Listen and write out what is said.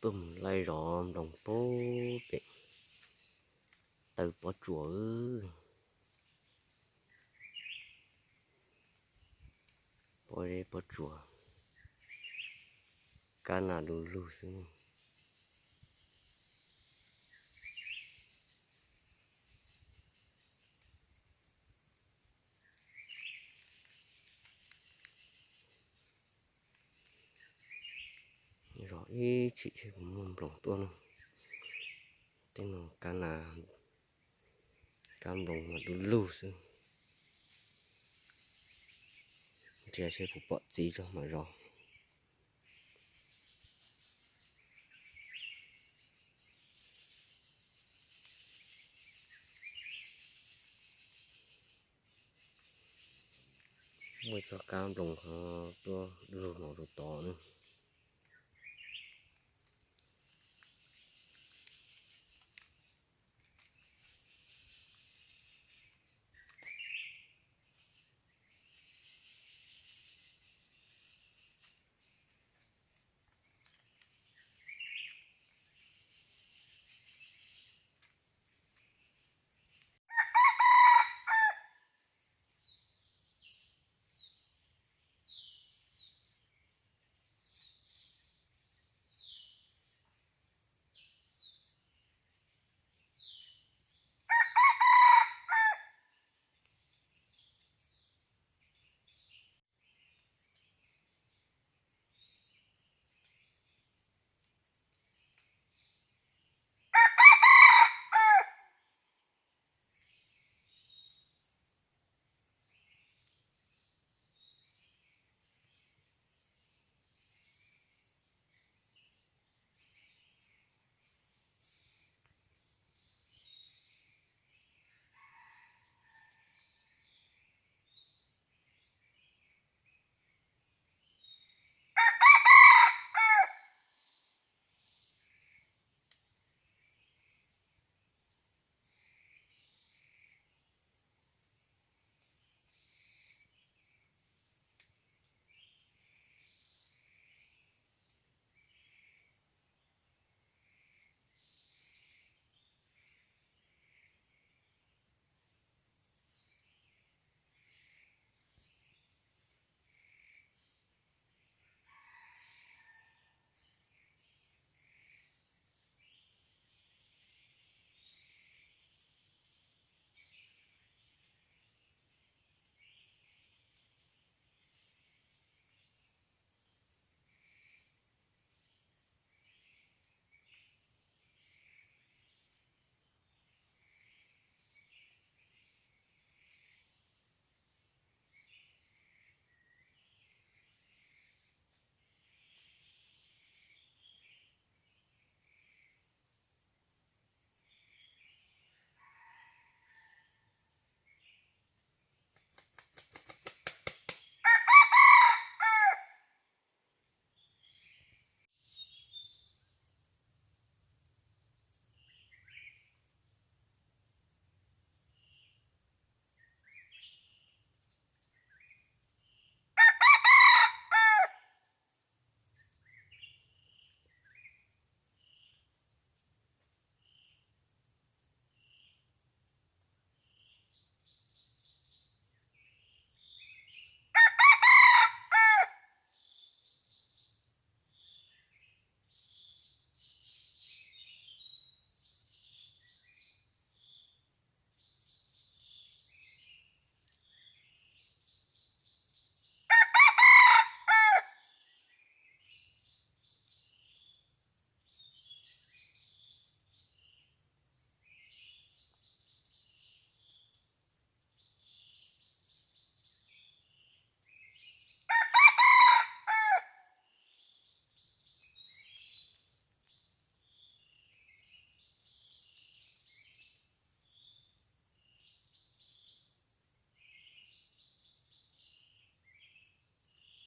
tùm lay rộm đồng phố bị từ bỏ chùa bỏ đi bỏ chùa cá nào lù lù xuống rõ ý chị mồm lồng tuôn tên là cá nào cam lồng mà lù lù xuống thì sẽ phụ bọ gì cho mà rõ mới cho cam lồng to lù nó to nữa